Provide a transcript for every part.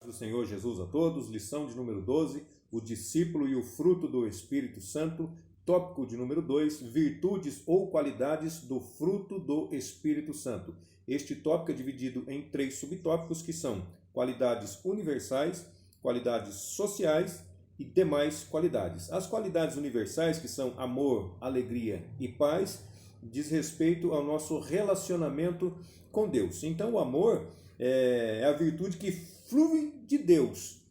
do Senhor Jesus a todos. Lição de número 12, o discípulo e o fruto do Espírito Santo. Tópico de número 2, virtudes ou qualidades do fruto do Espírito Santo. Este tópico é dividido em 3 subtópicos que são qualidades universais, qualidades sociais e demais qualidades. As qualidades universais, que são amor, alegria e paz, diz respeito ao nosso relacionamento com Deus. Então o amor é a virtude que flui de Deus.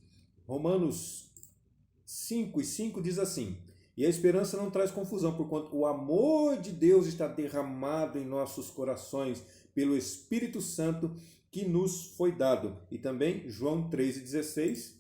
Romanos 5:5 diz assim: e a esperança não traz confusão, porquanto o amor de Deus está derramado em nossos corações pelo Espírito Santo que nos foi dado. E também João 3:16,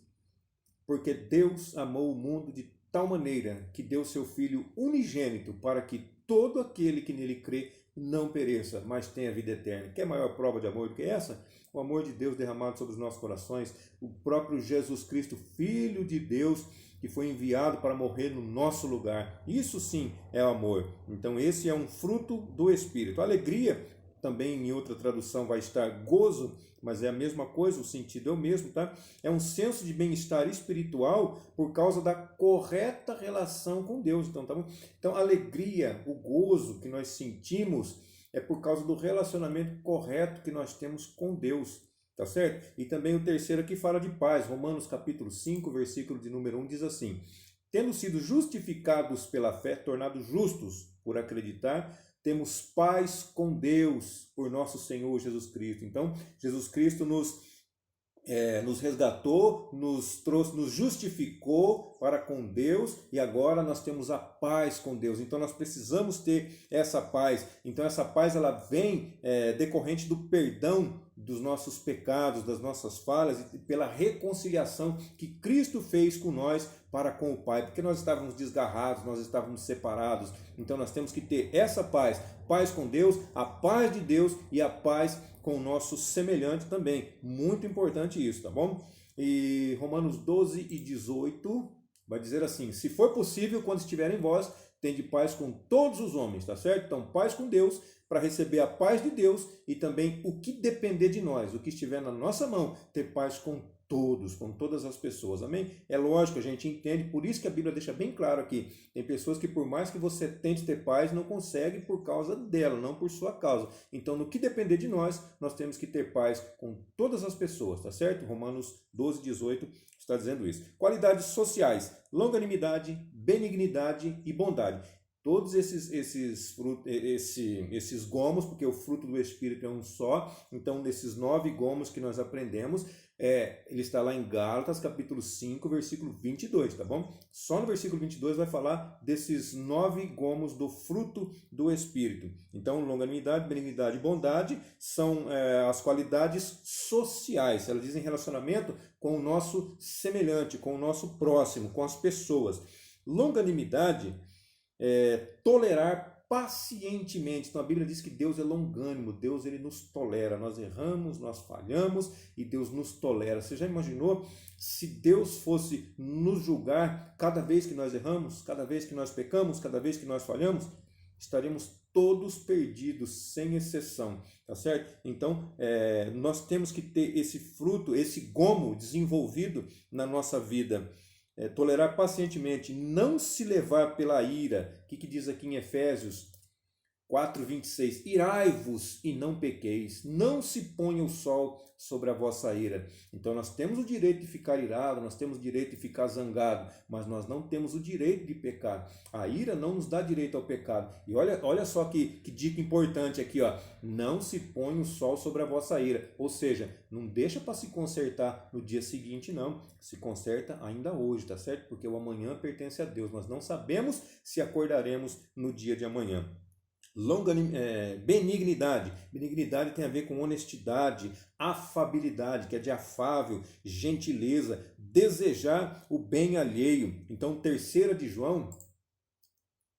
porque Deus amou o mundo de tal maneira que deu seu Filho unigênito para que todo aquele que nele crê não pereça, mas tenha vida eterna. Quer maior prova de amor do que essa? O amor de Deus derramado sobre os nossos corações, o próprio Jesus Cristo, Filho de Deus, que foi enviado para morrer no nosso lugar. Isso sim é amor. Então esse é um fruto do Espírito. A alegria, também em outra tradução vai estar gozo, mas é a mesma coisa, o sentido é o mesmo, tá? É um senso de bem-estar espiritual por causa da correta relação com Deus. Então, tá bom? Então a alegria, o gozo que nós sentimos é por causa do relacionamento correto que nós temos com Deus. Tá certo? E também o terceiro aqui fala de paz. Romanos capítulo 5, versículo de número 1 diz assim: tendo sido justificados pela fé, tornados justos por acreditar, temos paz com Deus por nosso Senhor Jesus Cristo. Então, Jesus Cristo nos resgatou, nos trouxe, nos justificou para com Deus e agora nós temos a paz com Deus. Então nós precisamos ter essa paz. Então essa paz ela vem decorrente do perdão dos nossos pecados, das nossas falhas e pela reconciliação que Cristo fez com nós para com o Pai, porque nós estávamos desgarrados, nós estávamos separados. Então nós temos que ter essa paz, paz com Deus, a paz de Deus e a paz com o nosso semelhante também. Muito importante isso, tá bom? E Romanos 12:18 vai dizer assim: se for possível, quando estiver em vós, tende paz com todos os homens, tá certo? Então, paz com Deus, para receber a paz de Deus e também o que depender de nós, o que estiver na nossa mão, ter paz com todos, com todas as pessoas, amém? É lógico, a gente entende, por isso que a Bíblia deixa bem claro aqui, tem pessoas que por mais que você tente ter paz, não consegue por causa dela, não por sua causa. Então, no que depender de nós, nós temos que ter paz com todas as pessoas, tá certo? Romanos 12:18 está dizendo isso. Qualidades sociais: longanimidade, benignidade e bondade. Todos esses gomos, porque o fruto do Espírito é um só, então nesses 9 gomos que nós aprendemos, ele está lá em Gálatas, capítulo 5, versículo 22, tá bom? Só no versículo 22 vai falar desses 9 gomos do fruto do Espírito. Então, longanimidade, benignidade e bondade são as qualidades sociais, elas dizem relacionamento com o nosso semelhante, com o nosso próximo, com as pessoas. Longanimidade tolerar pacientemente. Então a Bíblia diz que Deus é longânimo, Deus ele nos tolera. Nós erramos, nós falhamos e Deus nos tolera. Você já imaginou se Deus fosse nos julgar cada vez que nós erramos, cada vez que nós pecamos, cada vez que nós falhamos? Estaríamos todos perdidos, sem exceção, tá certo? Então, nós temos que ter esse fruto, esse gomo desenvolvido na nossa vida. Tolerar pacientemente, não se levar pela ira. O que diz aqui em Efésios 4:26? Irai-vos e não pequeis, não se ponha o sol sobre a vossa ira. Então nós temos o direito de ficar irado, nós temos o direito de ficar zangado, mas nós não temos o direito de pecar. A ira não nos dá direito ao pecado. E olha só que dica importante aqui, ó. Não se põe o sol sobre a vossa ira. Ou seja, não deixa para se consertar no dia seguinte, não. Se conserta ainda hoje, tá certo? Porque o amanhã pertence a Deus. Nós não sabemos se acordaremos no dia de amanhã. Benignidade. Benignidade tem a ver com honestidade, afabilidade, que é de afável, gentileza, desejar o bem alheio. Então, 3 de João,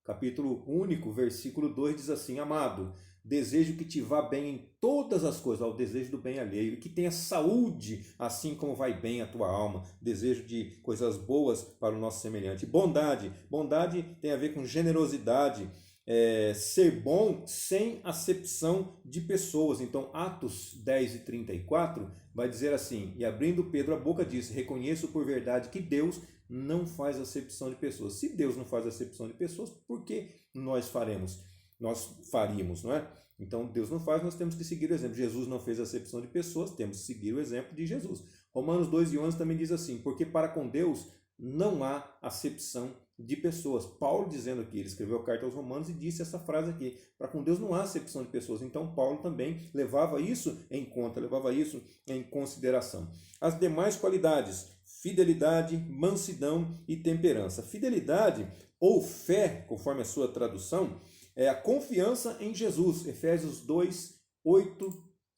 capítulo único, versículo 2 diz assim: amado, desejo que te vá bem em todas as coisas, o desejo do bem alheio, e que tenha saúde, assim como vai bem a tua alma, desejo de coisas boas para o nosso semelhante. Bondade tem a ver com generosidade, ser bom sem acepção de pessoas. Então, Atos 10:34 vai dizer assim: e abrindo Pedro a boca disse, reconheço por verdade que Deus não faz acepção de pessoas. Se Deus não faz acepção de pessoas, por que nós faremos? Nós faríamos, não é? Então, Deus não faz, nós temos que seguir o exemplo. Jesus não fez acepção de pessoas, temos que seguir o exemplo de Jesus. Romanos 2:11 também diz assim, porque para com Deus não há acepção de pessoas. Paulo dizendo aqui, ele escreveu a carta aos Romanos e disse essa frase aqui, para com Deus não há acepção de pessoas. Então Paulo também levava isso em conta, levava isso em consideração. As demais qualidades, fidelidade, mansidão e temperança. Fidelidade ou fé, conforme a sua tradução, é a confiança em Jesus. Efésios 2:8,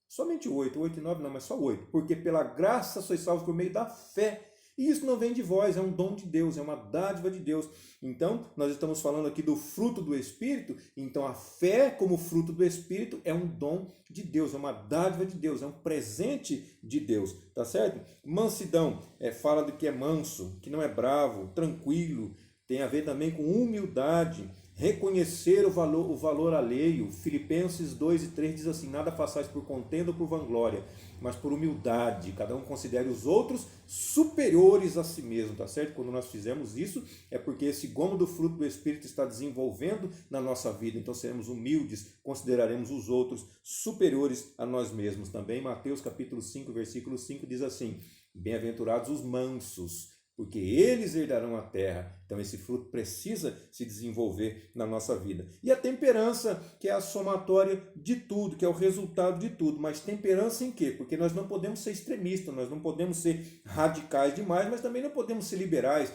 somente 8 e 9 não, mas só 8. Porque pela graça sois salvos por meio da fé. E isso não vem de vós, é um dom de Deus, é uma dádiva de Deus. Então, nós estamos falando aqui do fruto do Espírito. Então, a fé como fruto do Espírito é um dom de Deus, é uma dádiva de Deus, é um presente de Deus, tá certo? Mansidão, fala de que é manso, que não é bravo, tranquilo, tem a ver também com humildade, reconhecer o valor alheio. Filipenses 2:3 diz assim, nada façais por contenda ou por vanglória, mas por humildade, cada um considere os outros superiores a si mesmo, tá certo? Quando nós fizemos isso, é porque esse gomo do fruto do Espírito está desenvolvendo na nossa vida, então seremos humildes, consideraremos os outros superiores a nós mesmos. Também Mateus capítulo 5, versículo 5 diz assim, bem-aventurados os mansos, porque eles herdarão a terra. Então esse fruto precisa se desenvolver na nossa vida. E a temperança, que é a somatória de tudo, que é o resultado de tudo. Mas temperança em quê? Porque nós não podemos ser extremistas, nós não podemos ser radicais demais, mas também não podemos ser liberais.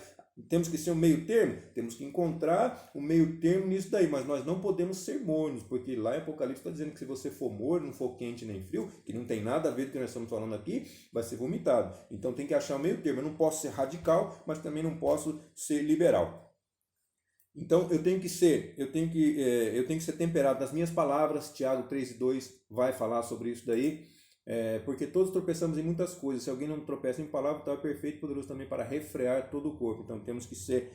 Temos que ser um meio termo? Temos que encontrar um meio termo nisso daí, mas nós não podemos ser mornos, porque lá em Apocalipse está dizendo que se você for morno, não for quente nem frio, que não tem nada a ver com o que nós estamos falando aqui, vai ser vomitado. Então tem que achar um meio termo. Eu não posso ser radical, mas também não posso ser liberal. Então eu tenho que ser temperado nas minhas palavras. Tiago 3:2 vai falar sobre isso daí. Porque todos tropeçamos em muitas coisas. Se alguém não tropeça em palavra, então é perfeito e poderoso também para refrear todo o corpo. Então temos que ser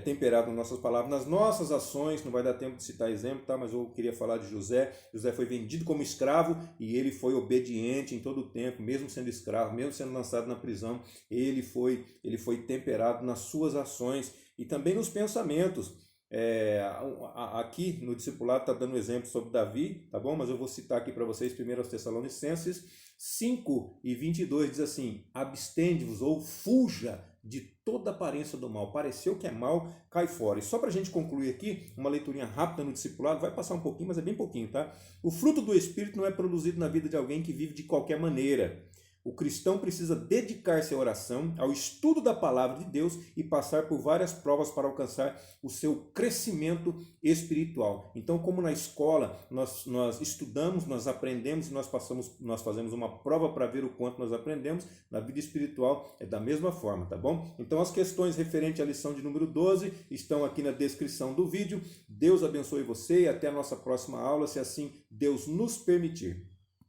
temperado nas nossas palavras, nas nossas ações. Não vai dar tempo de citar exemplo, tá? Mas eu queria falar de José. José foi vendido como escravo e ele foi obediente em todo o tempo, mesmo sendo escravo, mesmo sendo lançado na prisão. Ele foi temperado nas suas ações e também nos pensamentos. Aqui no discipulado está dando exemplo sobre Davi, tá bom? Mas eu vou citar aqui para vocês 1 Tessalonicenses 5:22 diz assim, abstende-vos ou fuja de toda aparência do mal. Pareceu que é mal, cai fora. E só para a gente concluir aqui, uma leiturinha rápida no discipulado, vai passar um pouquinho, mas é bem pouquinho, tá? O fruto do Espírito não é produzido na vida de alguém que vive de qualquer maneira. O cristão precisa dedicar-se à oração, ao estudo da palavra de Deus e passar por várias provas para alcançar o seu crescimento espiritual. Então, como na escola nós estudamos, nós aprendemos, nós fazemos uma prova para ver o quanto nós aprendemos, na vida espiritual é da mesma forma, tá bom? Então, as questões referentes à lição de número 12 estão aqui na descrição do vídeo. Deus abençoe você e até a nossa próxima aula, se assim Deus nos permitir.